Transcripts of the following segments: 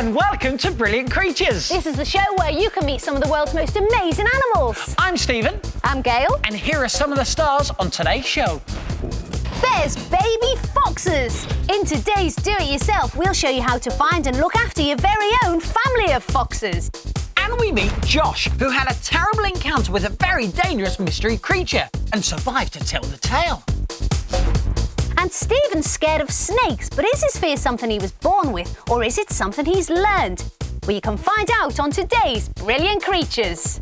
and welcome to Brilliant Creatures. This is the show where you can meet some of the world's most amazing animals. I'm Stephen. I'm Gail. And here are some of the stars on today's show. There's baby foxes. In today's Do It Yourself, we'll show you how to find and look after your very own family of foxes. And we meet Josh, who had a terrible encounter with a very dangerous mystery creature and survived to tell the tale. And Stephen's scared of snakes, but is his fear something he was born with, or is it something he's learned? Well, you can find out on today's Brilliant Creatures.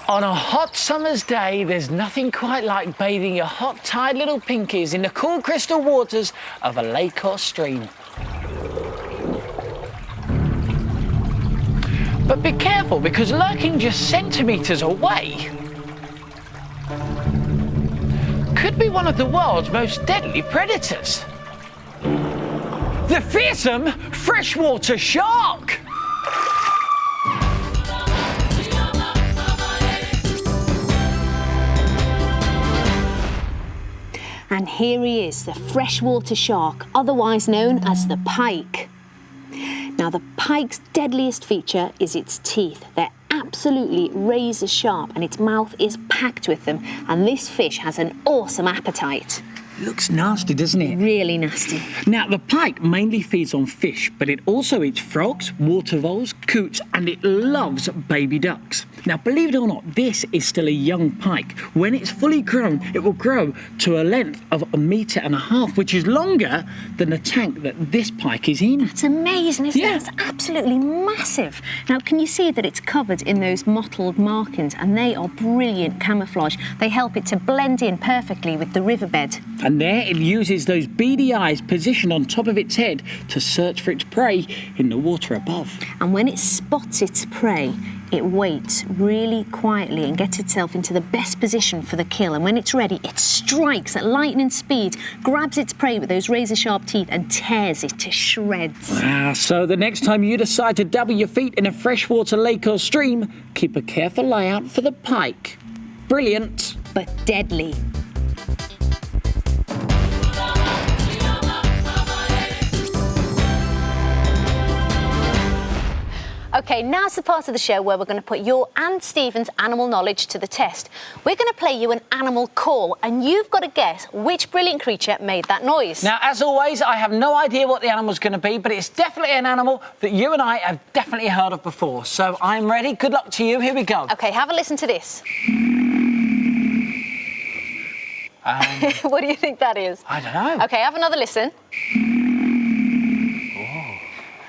On a hot summer's day, there's nothing quite like bathing your hot, tired little pinkies in the cool crystal waters of a lake or stream. But be careful, because lurking just centimetres away could be one of the world's most deadly predators. The fearsome freshwater shark! And here he is, the freshwater shark, otherwise known as the pike. Now, the pike's deadliest feature is its teeth. They're absolutely razor sharp and its mouth is packed with them. And this fish has an awesome appetite. Looks nasty, doesn't it? Really nasty. Now, the pike mainly feeds on fish, but it also eats frogs, water voles, coots, and it loves baby ducks. Now, believe it or not, this is still a young pike. When it's fully grown, it will grow to a length of 1.5 meters, which is longer than the tank that this pike is in. That's amazing, isn't Yeah. it? It's absolutely massive. Now, can you see that it's covered in those mottled markings, and they are brilliant camouflage. They help it to blend in perfectly with the riverbed. And there it uses those beady eyes positioned on top of its head to search for its prey in the water above. And when it spots its prey, it waits really quietly and gets itself into the best position for the kill. And when it's ready, it strikes at lightning speed, grabs its prey with those razor-sharp teeth and tears it to shreds. So the next time you decide to dabble your feet in a freshwater lake or stream, keep a careful eye out for the pike. Brilliant. But deadly. OK, now's the part of the show where we're going to put your and Stephen's animal knowledge to the test. We're going to play you an animal call, and you've got to guess which brilliant creature made that noise. Now, as always, I have no idea what the animal's going to be, but it's definitely an animal that you and I have definitely heard of before. So I'm ready. Good luck to you. Here we go. OK, have a listen to this. What do you think that is? I don't know. OK, have another listen.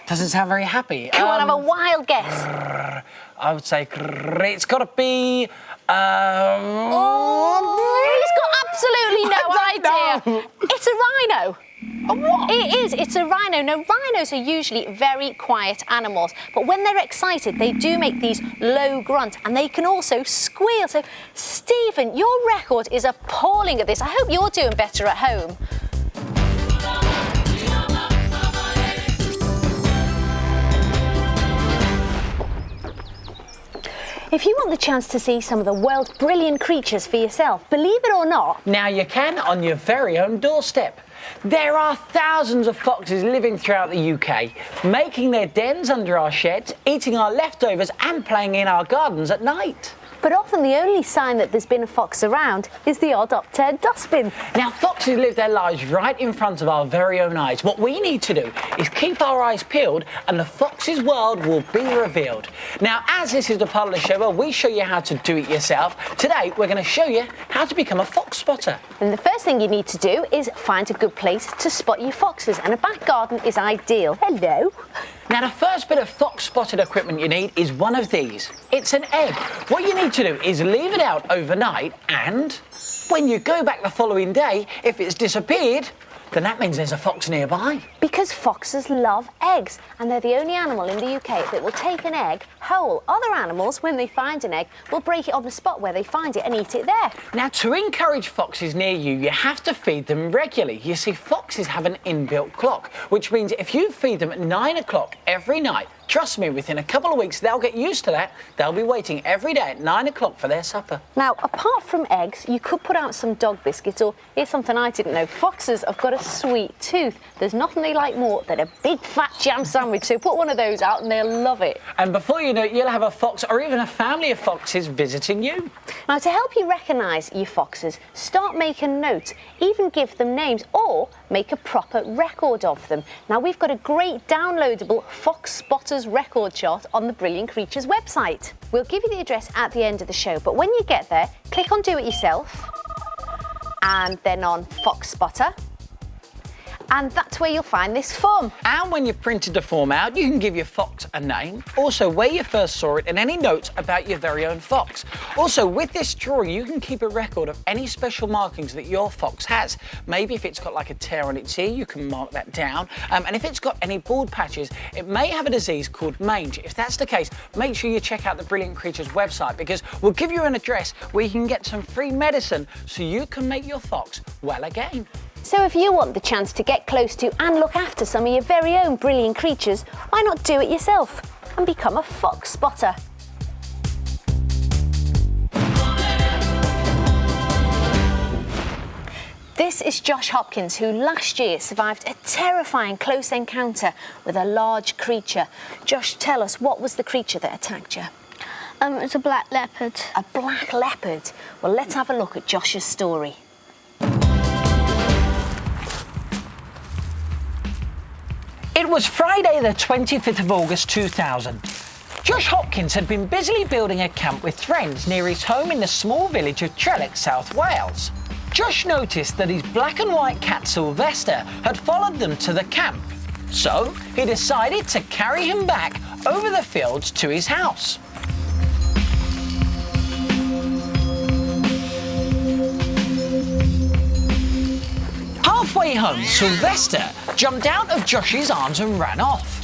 Doesn't sound very happy. Come on, have a wild guess. I would say it's got to be... He's got absolutely no idea. It's a rhino. A what? It is. It's a rhino. Now, rhinos are usually very quiet animals, but when they're excited, they do make these low grunts, and they can also squeal. So, Stephen, your record is appalling at this. I hope you're doing better at home. If you want the chance to see some of the world's brilliant creatures for yourself, believe it or not... Now you can on your very own doorstep. There are thousands of foxes living throughout the UK, making their dens under our sheds, eating our leftovers and playing in our gardens at night. But often the only sign that there's been a fox around is the odd upturned dustbin. Now, foxes live their lives right in front of our very own eyes. What we need to do is keep our eyes peeled and the fox's world will be revealed. Now, as this is the part of the show where we show you how to do it yourself, today we're going to show you how to become a fox spotter. And the first thing you need to do is find a good place to spot your foxes, and a back garden is ideal. Hello. Now, the first bit of fox-spotted equipment you need is one of these. It's an egg. What you need to do is leave it out overnight, and when you go back the following day, if it's disappeared, then that means there's a fox nearby. Because foxes love eggs, and they're the only animal in the UK that will take an egg whole. Other animals, when they find an egg, will break it on the spot where they find it and eat it there. Now, to encourage foxes near you, you have to feed them regularly. You see, foxes have an inbuilt clock, which means if you feed them at 9 o'clock every night, Trust me, within a couple of weeks, they'll get used to that. They'll be waiting every day at 9 o'clock for their supper. Now, apart from eggs, you could put out some dog biscuits, or here's something I didn't know. Foxes have got a sweet tooth. There's nothing they like more than a big fat jam sandwich, so put one of those out and they'll love it. And before you know it, you'll have a fox or even a family of foxes visiting you. Now, to help you recognise your foxes, start making notes, even give them names, or make a proper record of them. Now, we've got a great downloadable Fox Spotters record chart on the Brilliant Creatures website. We'll give you the address at the end of the show, but when you get there, click on Do It Yourself and then on Fox Spotter, and that's where you'll find this form. And when you've printed the form out, you can give your fox a name, also where you first saw it, and any notes about your very own fox. Also, with this drawing, you can keep a record of any special markings that your fox has. Maybe if it's got like a tear on its ear, you can mark that down. And if it's got any bald patches, it may have a disease called mange. If that's the case, make sure you check out the Brilliant Creatures website, because we'll give you an address where you can get some free medicine so you can make your fox well again. So if you want the chance to get close to and look after some of your very own brilliant creatures, why not do it yourself and become a fox spotter? This is Josh Hopkins, who last year survived a terrifying close encounter with a large creature. Josh, tell us, what was the creature that attacked you? It was a black leopard. A black leopard? Well, let's have a look at Josh's story. It was Friday the 25th of August 2000. Josh Hopkins had been busily building a camp with friends near his home in the small village of Trellick, South Wales. Josh noticed that his black and white cat Sylvester had followed them to the camp. So he decided to carry him back over the fields to his house. Halfway home, Sylvester jumped out of Josh's arms and ran off.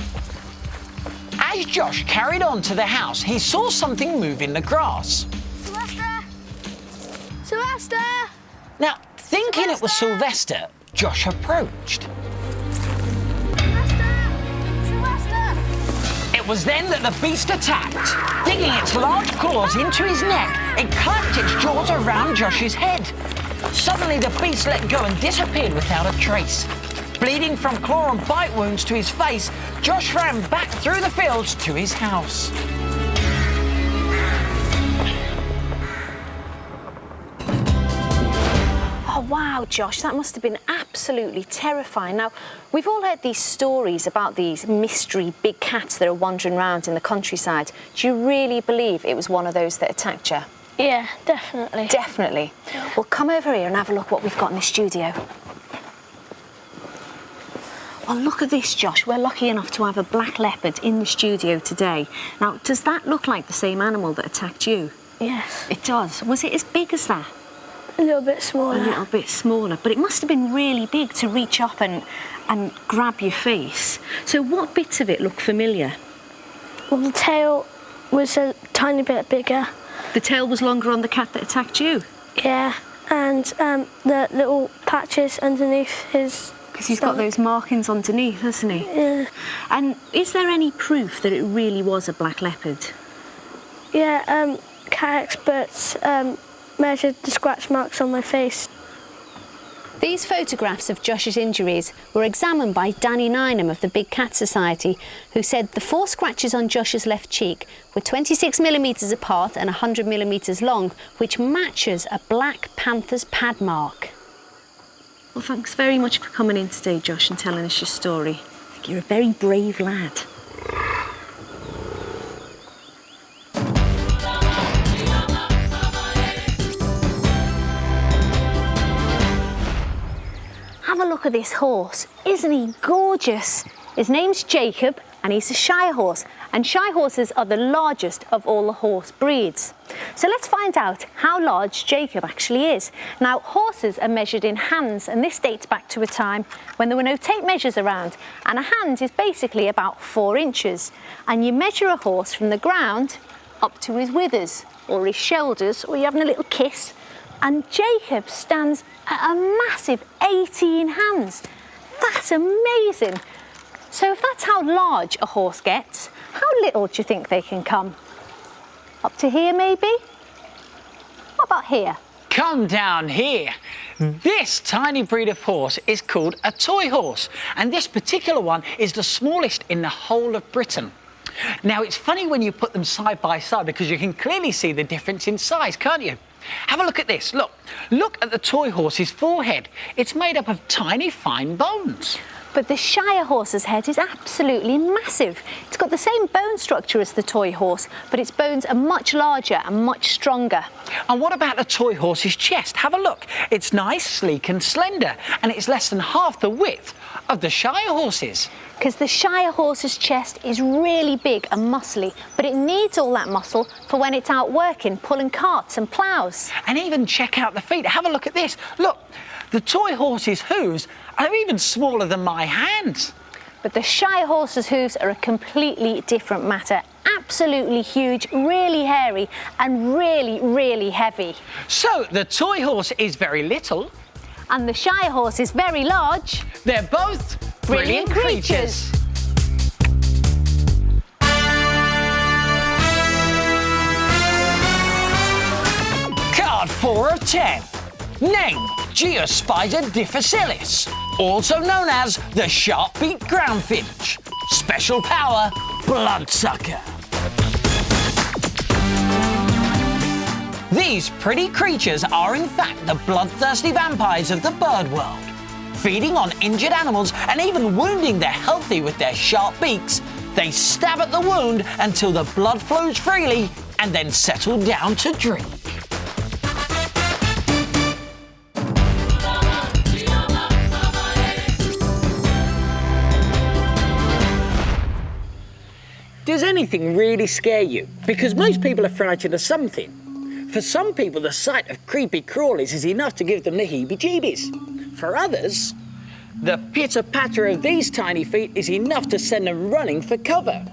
As Josh carried on to the house, he saw something move in the grass. Sylvester! Sylvester! Now, thinking it was Sylvester, Josh approached. Sylvester! It was then that the beast attacked. Digging its large claws into his neck, it clamped its jaws around Josh's head. Suddenly, the beast let go and disappeared without a trace. Bleeding from claw and bite wounds to his face, Josh ran back through the fields to his house. Oh, wow, Josh, that must have been absolutely terrifying. Now, we've all heard these stories about these mystery big cats that are wandering around in the countryside. Do you really believe it was one of those that attacked you? Yeah, definitely. Definitely. Well, come over here and have a look what we've got in the studio. Well, look at this, Josh. We're lucky enough to have a black leopard in the studio today. Now, does that look like the same animal that attacked you? Yes. It does. Was it as big as that? A little bit smaller. A little bit smaller, but it must have been really big to reach up and grab your face. So what bits of it look familiar? Well, the tail was a tiny bit bigger. The tail was longer on the cat that attacked you? Yeah, and the little patches underneath his... Because he's got those markings underneath, hasn't he? Yeah. And is there any proof that it really was a black leopard? Yeah, cat experts measured the scratch marks on my face. These photographs of Josh's injuries were examined by Danny Nineham of the Big Cat Society, who said the 4 scratches on Josh's left cheek were 26 millimetres apart and 100 millimetres long, which matches a black panther's pad mark. Well, thanks very much for coming in today, Josh, and telling us your story. I think you're a very brave lad. Have a look at this horse. Isn't he gorgeous? His name's Jacob and he's a Shire horse. And Shire horses are the largest of all the horse breeds. So let's find out how large Jacob actually is. Now, horses are measured in hands, and this dates back to a time when there were no tape measures around. And a hand is basically about 4 inches. And you measure a horse from the ground up to his withers or his shoulders, or you're having a little kiss. And Jacob stands at a massive 18 hands. That's amazing. So if that's how large a horse gets, How little do you think they can come? Up to here, maybe? What about here? Come down here. This tiny breed of horse is called a toy horse, and this particular one is the smallest in the whole of Britain. Now, it's funny when you put them side by side because you can clearly see the difference in size, can't you? Have a look at this. Look at the toy horse's forehead. It's made up of tiny, fine bones. But the Shire horse's head is absolutely massive. It's got the same bone structure as the toy horse, but its bones are much larger and much stronger. And what about the toy horse's chest? Have a look. It's nice, sleek and slender, and it's less than half the width of the Shire horse's. Because the Shire horse's chest is really big and muscly, but it needs all that muscle for when it's out working, pulling carts and ploughs. And even check out the feet. Have a look at this. Look, the toy horse's hooves are even smaller than my hands. But the Shire horse's hooves are a completely different matter. Absolutely huge, really hairy and really, really heavy. So the toy horse is very little. And the Shire horse is very large. They're both brilliant creatures. Card 4 of 10. Name, Geospider difficilis, also known as the sharp-beaked groundfinch. Special power, bloodsucker. These pretty creatures are in fact the bloodthirsty vampires of the bird world. Feeding on injured animals and even wounding the healthy with their sharp beaks, they stab at the wound until the blood flows freely and then settle down to drink. Does anything really scare you? Because most people are frightened of something. For some people, the sight of creepy crawlies is enough to give them the heebie-jeebies. For others, the pitter-patter of these tiny feet is enough to send them running for cover.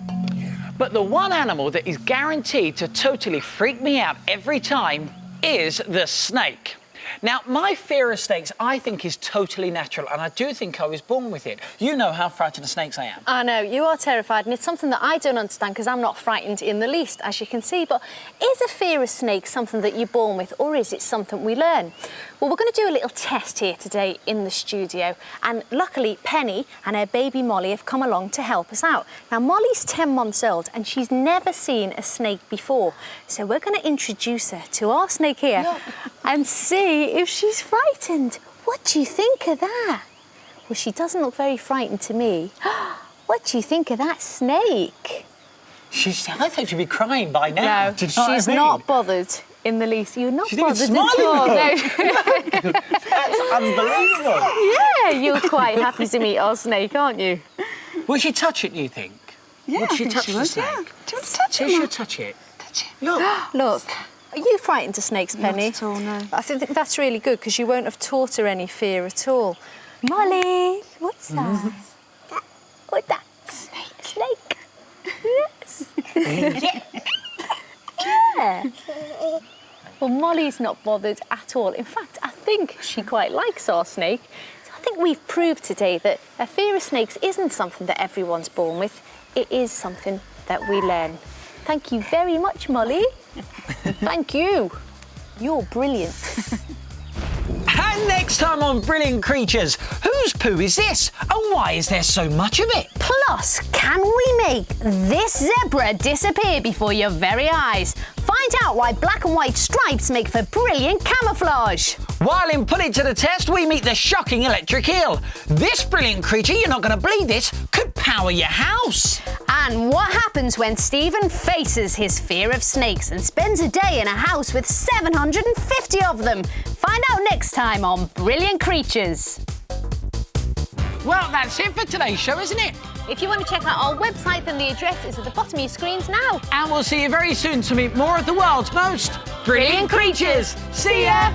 But the one animal that is guaranteed to totally freak me out every time is the snake. Now, my fear of snakes, I think, is totally natural, and I do think I was born with it. You know how frightened of snakes I am. I know, you are terrified, and it's something that I don't understand because I'm not frightened in the least, as you can see. But is a fear of snakes something that you're born with, or is it something we learn? Well, we're going to do a little test here today in the studio, and luckily Penny and her baby Molly have come along to help us out. Now, Molly's 10 months old, and she's never seen a snake before, so we're going to introduce her to our snake here and see if she's frightened. What do you think of that? Well, she doesn't look very frightened to me. What do you think of that snake? I thought she'd be crying by now. No, she's not bothered in the least. You're not She's bothered even at all. smiling. No. That's unbelievable. Yeah, you're quite happy to meet our snake, aren't you? Will she touch it, do you think? Yeah, Would she touch the snake? Yeah. Do you want to touch it? She'll touch it. Touch it. Look. Look, are you frightened of snakes, Penny? Not at all, no. I think that's really good because you won't have taught her any fear at all. Molly, what's that? What's that? Snake. Yes. Yeah. Well, Molly's not bothered at all. In fact, I think she quite likes our snake. So I think we've proved today that a fear of snakes isn't something that everyone's born with. It is something that we learn. Thank you very much, Molly. Thank you. You're brilliant. And next time on Brilliant Creatures, whose poo is this? And why is there so much of it? Plus, can we make this zebra disappear before your very eyes? Find out why black and white stripes make for brilliant camouflage. While in Put It to the Test, we meet the shocking electric eel. This brilliant creature, you're not going to believe this, could power your house. And what happens when Stephen faces his fear of snakes and spends a day in a house with 750 of them? Find out next time on Brilliant Creatures. Well, that's it for today's show, isn't it? If you want to check out our website, then the address is at the bottom of your screens now. And we'll see you very soon to meet more of the world's most brilliant creatures. See ya!